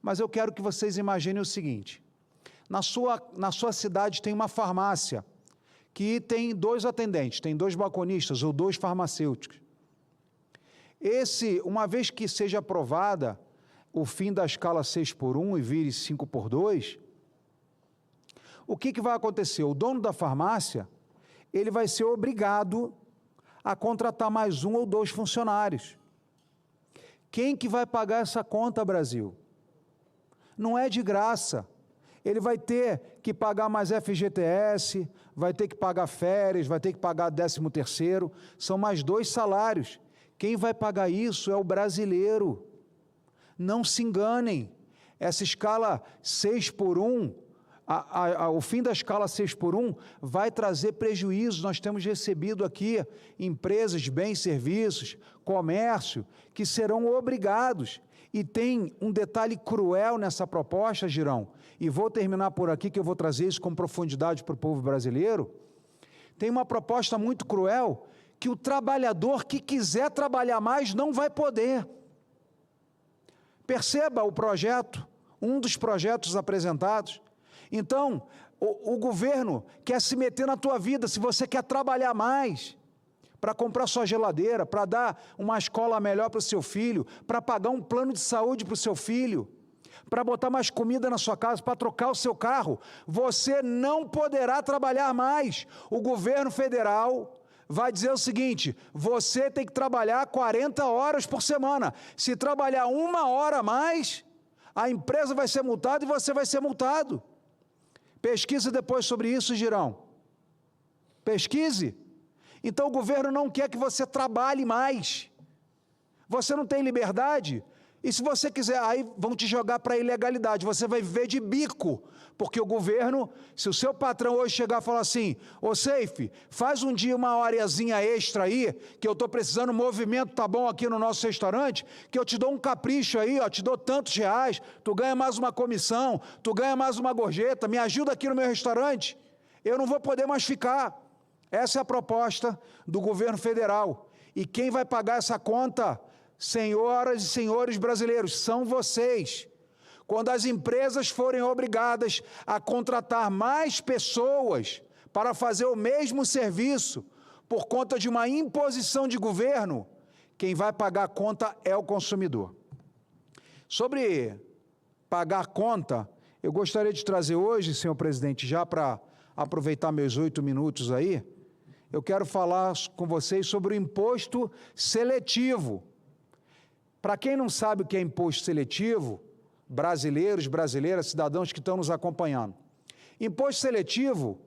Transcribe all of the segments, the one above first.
Mas eu quero que vocês imaginem o seguinte: na sua cidade tem uma farmácia que tem 2 atendentes, tem 2 balconistas ou 2 farmacêuticos. Uma vez que seja aprovada o fim da escala 6x1 e vire 5x2, o que vai acontecer? O dono da farmácia, ele vai ser obrigado a contratar mais 1 ou 2 funcionários. Quem que vai pagar essa conta, Brasil? Não é de graça. Ele vai ter que pagar mais FGTS, vai ter que pagar férias, vai ter que pagar 13º, são mais 2 salários. Quem vai pagar isso é o brasileiro. Não se enganem, essa escala 6x1, o fim da escala 6x1 vai trazer prejuízo. Nós temos recebido aqui empresas, bens, serviços, comércio, que serão obrigados. E tem um detalhe cruel nessa proposta, Girão, e vou terminar por aqui, que eu vou trazer isso com profundidade para o povo brasileiro. Tem uma proposta muito cruel, que o trabalhador que quiser trabalhar mais não vai poder. Perceba o projeto, um dos projetos apresentados. Então, o governo quer se meter na tua vida. Se você quer trabalhar mais, para comprar sua geladeira, para dar uma escola melhor para o seu filho, para pagar um plano de saúde para o seu filho, para botar mais comida na sua casa, para trocar o seu carro, você não poderá trabalhar mais. O governo federal vai dizer o seguinte: você tem que trabalhar 40 horas por semana. Se trabalhar 1 hora a mais, a empresa vai ser multada e você vai ser multado. Pesquise depois sobre isso, Girão. Pesquise. Então o governo não quer que você trabalhe mais. Você não tem liberdade. E se você quiser, aí vão te jogar para a ilegalidade. Você vai viver de bico. Porque o governo, se o seu patrão hoje chegar e falar assim: ô Seife, faz um dia 1 horazinha extra aí, que eu estou precisando, o movimento tá bom aqui no nosso restaurante, que eu te dou um capricho aí, ó, te dou tantos reais, tu ganha mais uma comissão, tu ganha mais uma gorjeta, me ajuda aqui no meu restaurante. Eu não vou poder mais ficar. Essa é a proposta do governo federal. E quem vai pagar essa conta, senhoras e senhores brasileiros, são vocês. Quando as empresas forem obrigadas a contratar mais pessoas para fazer o mesmo serviço, por conta de uma imposição de governo, quem vai pagar a conta é o consumidor. Sobre pagar a conta, eu gostaria de trazer hoje, senhor presidente, já para aproveitar meus 8 minutos aí, eu quero falar com vocês sobre o imposto seletivo. Para quem não sabe o que é imposto seletivo, brasileiros, brasileiras, cidadãos que estão nos acompanhando, imposto seletivo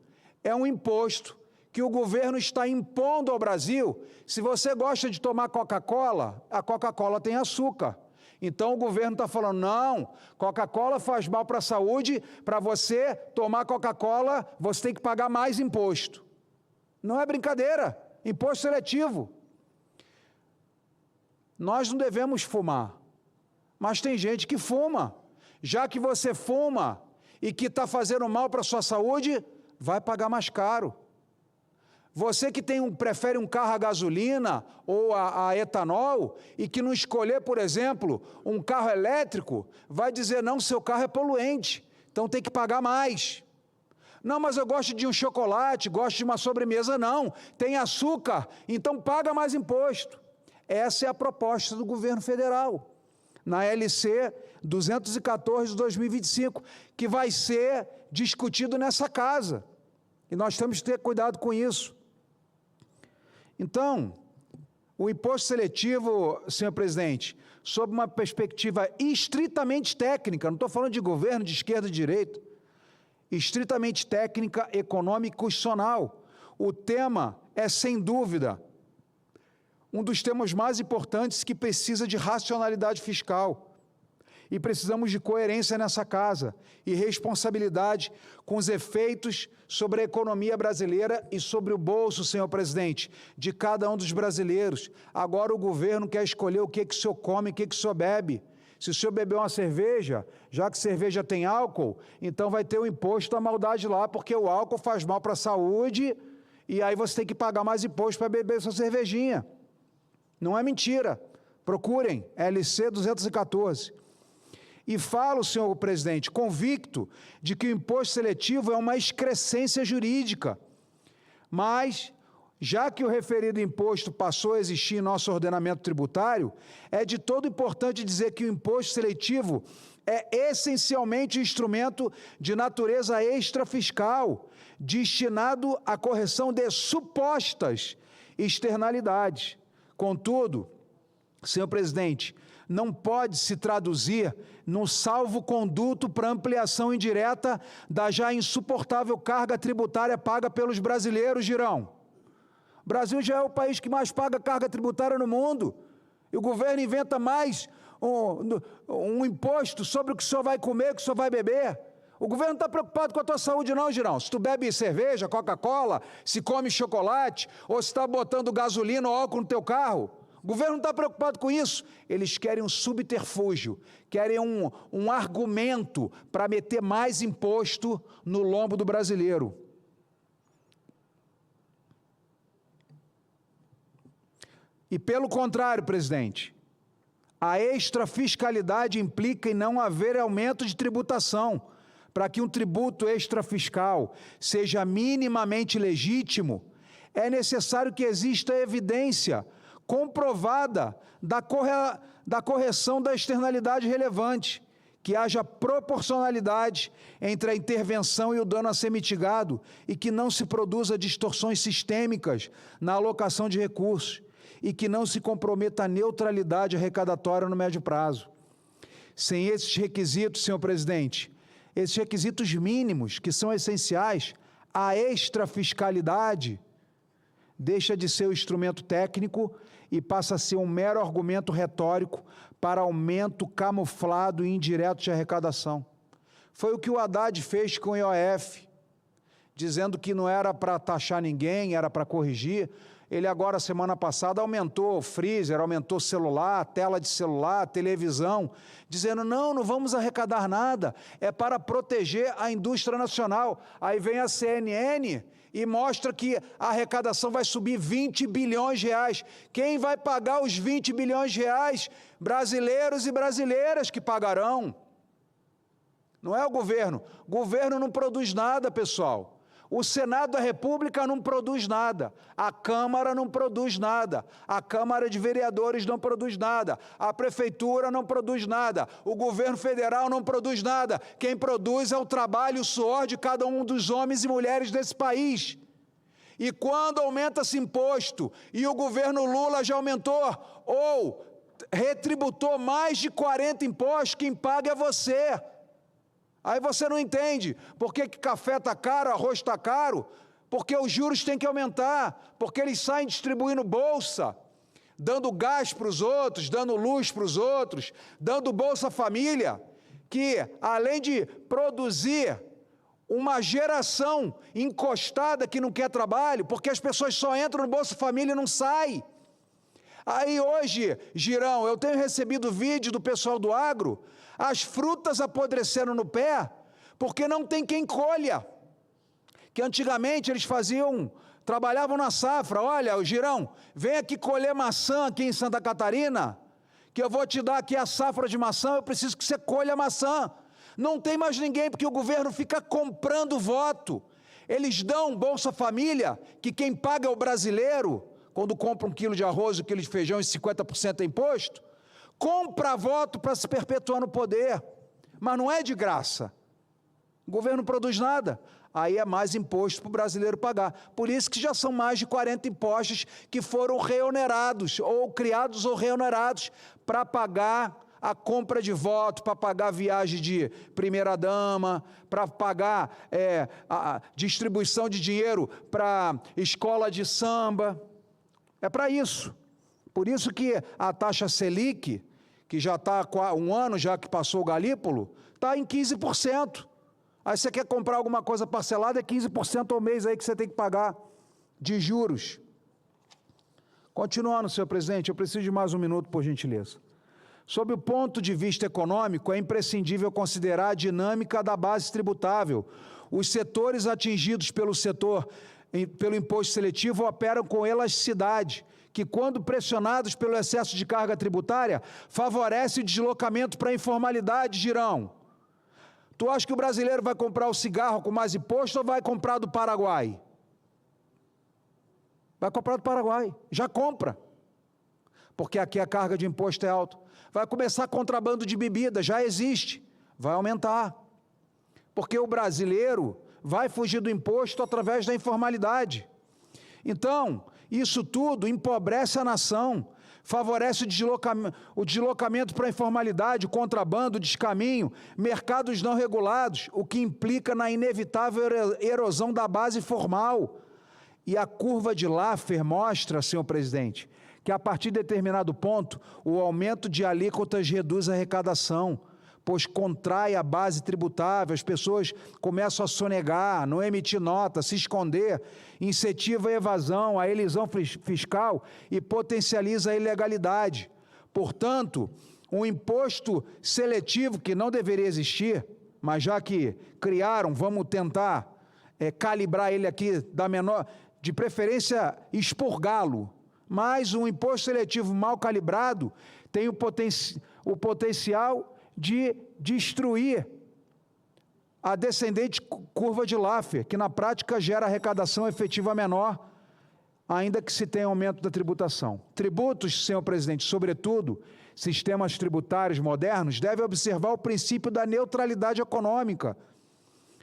é um imposto que o governo está impondo ao Brasil. Se você gosta de tomar Coca-Cola, a Coca-Cola tem açúcar. Então o governo está falando: não, Coca-Cola faz mal para a saúde, para você tomar Coca-Cola, você tem que pagar mais imposto. Não é brincadeira, imposto seletivo. Nós não devemos fumar, mas tem gente que fuma. Já que você fuma e que está fazendo mal para a sua saúde, vai pagar mais caro. Você que prefere um carro a gasolina ou a etanol e que não escolher, por exemplo, um carro elétrico, vai dizer: não, seu carro é poluente, então tem que pagar mais. Não, mas eu gosto de um chocolate, gosto de uma sobremesa. Não, tem açúcar, então paga mais imposto. Essa é a proposta do governo federal, na LC 214 de 2025, que vai ser discutido nessa casa. E nós temos que ter cuidado com isso. Então, o imposto seletivo, senhor presidente, sob uma perspectiva estritamente técnica, não estou falando de governo, de esquerda e de direita, estritamente técnica, econômica e constitucional. O tema é, sem dúvida, um dos temas mais importantes, que precisa de racionalidade fiscal. E precisamos de coerência nessa casa e responsabilidade com os efeitos sobre a economia brasileira e sobre o bolso, senhor presidente, de cada um dos brasileiros. Agora o governo quer escolher o que o senhor come e o que o senhor bebe. Se o senhor beber uma cerveja, já que cerveja tem álcool, então vai ter o imposto da maldade lá, porque o álcool faz mal para a saúde, e aí você tem que pagar mais imposto para beber sua cervejinha. Não é mentira. Procurem, LC 214. E falo, senhor presidente, convicto de que o imposto seletivo é uma excrescência jurídica, mas, já que o referido imposto passou a existir em nosso ordenamento tributário, é de todo importante dizer que o imposto seletivo é essencialmente um instrumento de natureza extrafiscal, destinado à correção de supostas externalidades. Contudo, senhor presidente, não pode se traduzir num salvo-conduto para ampliação indireta da já insuportável carga tributária paga pelos brasileiros, Girão. O Brasil já é o país que mais paga carga tributária no mundo, e o governo inventa mais um imposto sobre o que o senhor vai comer, o que o senhor vai beber. O governo não está preocupado com a tua saúde não, Girão. Se tu bebe cerveja, Coca-Cola, se come chocolate, ou se está botando gasolina ou álcool no teu carro, o governo não está preocupado com isso. Eles querem um subterfúgio, querem um argumento para meter mais imposto no lombo do brasileiro. E pelo contrário, presidente, a extrafiscalidade implica em não haver aumento de tributação. Para que um tributo extrafiscal seja minimamente legítimo, é necessário que exista evidência comprovada da correção da externalidade relevante, que haja proporcionalidade entre a intervenção e o dano a ser mitigado e que não se produza distorções sistêmicas na alocação de recursos e que não se comprometa a neutralidade arrecadatória no médio prazo. Sem esses requisitos, senhor presidente, esses requisitos mínimos que são essenciais, a extrafiscalidade deixa de ser um instrumento técnico e passa a ser um mero argumento retórico para aumento camuflado e indireto de arrecadação. Foi o que o Haddad fez com o IOF, dizendo que não era para taxar ninguém, era para corrigir. Ele agora, semana passada, aumentou freezer, aumentou celular, tela de celular, televisão, dizendo, não vamos arrecadar nada, é para proteger a indústria nacional. Aí vem a CNN e mostra que a arrecadação vai subir 20 bilhões de reais. Quem vai pagar os 20 bilhões de reais? Brasileiros e brasileiras que pagarão. Não é o governo. O governo não produz nada, pessoal. O Senado da República não produz nada, a Câmara não produz nada, a Câmara de Vereadores não produz nada, a Prefeitura não produz nada, o governo federal não produz nada. Quem produz é o trabalho e o suor de cada um dos homens e mulheres desse país. E quando aumenta esse imposto, e o governo Lula já aumentou, ou retributou mais de 40 impostos, quem paga é você. Aí você não entende por que café está caro, arroz está caro, porque os juros têm que aumentar, porque eles saem distribuindo bolsa, dando gás para os outros, dando luz para os outros, dando Bolsa Família, que além de produzir uma geração encostada que não quer trabalho, porque as pessoas só entram no Bolsa Família e não saem. Aí hoje, Girão, eu tenho recebido vídeo do pessoal do agro, as frutas apodreceram no pé, porque não tem quem colha. Que antigamente eles trabalhavam na safra. Olha, Girão, vem aqui colher maçã aqui em Santa Catarina, que eu vou te dar aqui a safra de maçã, eu preciso que você colha maçã. Não tem mais ninguém, porque o governo fica comprando voto. Eles dão Bolsa Família, que quem paga é o brasileiro, quando compra 1 quilo de arroz, 1 quilo de feijão e 50% é imposto, compra voto para se perpetuar no poder, mas não é de graça. O governo não produz nada, aí é mais imposto para o brasileiro pagar. Por isso que já são mais de 40 impostos que foram reonerados, ou criados ou reonerados, para pagar a compra de voto, para pagar a viagem de primeira-dama, para pagar a distribuição de dinheiro para escola de samba. É para isso. Por isso que a taxa Selic, que já está há 1 ano, já que passou o Galípolo, está em 15%. Aí você quer comprar alguma coisa parcelada, é 15% ao mês aí que você tem que pagar de juros. Continuando, senhor presidente, eu preciso de mais 1 minuto, por gentileza. Sob o ponto de vista econômico, é imprescindível considerar a dinâmica da base tributável. Os setores atingidos pelo imposto seletivo operam com elasticidade, que, quando pressionados pelo excesso de carga tributária, favorece o deslocamento para a informalidade, Girão. Tu acha que o brasileiro vai comprar o cigarro com mais imposto ou vai comprar do Paraguai? Vai comprar do Paraguai, já compra, porque aqui a carga de imposto é alta. Vai começar contrabando de bebida, já existe, vai aumentar, porque o brasileiro vai fugir do imposto através da informalidade. Então, isso tudo empobrece a nação, favorece o deslocamento para a informalidade, o contrabando, o descaminho, mercados não regulados, o que implica na inevitável erosão da base formal. E a curva de Laffer mostra, senhor presidente, que a partir de determinado ponto, o aumento de alíquotas reduz a arrecadação, pois contrai a base tributável, as pessoas começam a sonegar, não emitir nota, se esconder, incentiva a evasão, a elisão fiscal e potencializa a ilegalidade. Portanto, um imposto seletivo que não deveria existir, mas já que criaram, vamos tentar calibrar ele aqui da menor, de preferência expurgá-lo, mas um imposto seletivo mal calibrado tem o potencial de destruir a descendente curva de Laffer, que na prática gera arrecadação efetiva menor, ainda que se tenha aumento da tributação. Tributos, senhor presidente, sobretudo, sistemas tributários modernos, devem observar o princípio da neutralidade econômica,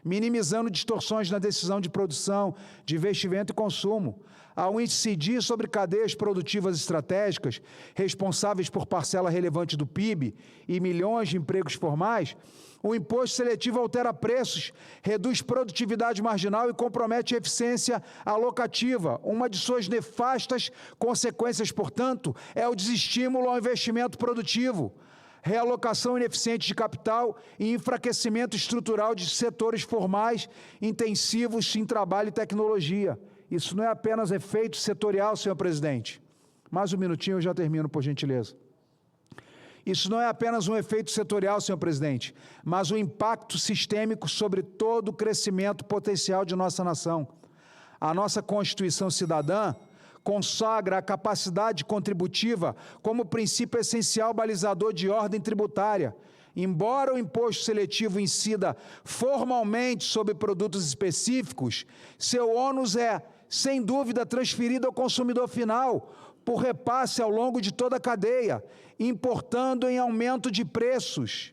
minimizando distorções na decisão de produção, de investimento e consumo. Ao incidir sobre cadeias produtivas estratégicas, responsáveis por parcela relevante do PIB e milhões de empregos formais, o imposto seletivo altera preços, reduz produtividade marginal e compromete a eficiência alocativa. Uma de suas nefastas consequências, portanto, é o desestímulo ao investimento produtivo, realocação ineficiente de capital e enfraquecimento estrutural de setores formais intensivos em trabalho e tecnologia. Isso não é apenas efeito setorial, senhor presidente. Mais um minutinho, eu já termino, por gentileza. Isso não é apenas um efeito setorial, senhor presidente, mas um impacto sistêmico sobre todo o crescimento potencial de nossa nação. A nossa Constituição Cidadã consagra a capacidade contributiva como princípio essencial balizador de ordem tributária. Embora o imposto seletivo incida formalmente sobre produtos específicos, seu ônus é, sem dúvida, transferido ao consumidor final, por repasse ao longo de toda a cadeia, importando em aumento de preços.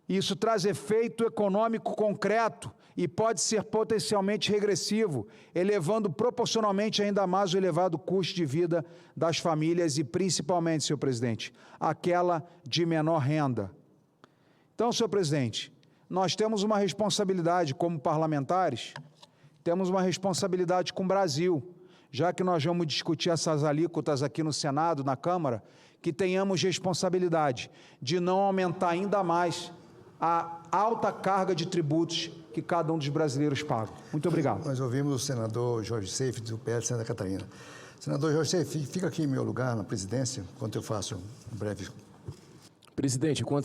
Isso traz efeito econômico concreto e pode ser potencialmente regressivo, elevando proporcionalmente ainda mais o elevado custo de vida das famílias e, principalmente, senhor presidente, aquela de menor renda. Então, senhor presidente, nós temos uma responsabilidade como parlamentares, temos uma responsabilidade com o Brasil, já que nós vamos discutir essas alíquotas aqui no Senado, na Câmara, que tenhamos responsabilidade de não aumentar ainda mais a alta carga de tributos que cada um dos brasileiros paga. Muito obrigado. Nós ouvimos o senador Jorge Seife, do PL de Santa Catarina. Senador Jorge Seife, fica aqui em meu lugar, na presidência, enquanto eu faço um breve... Presidente, enquanto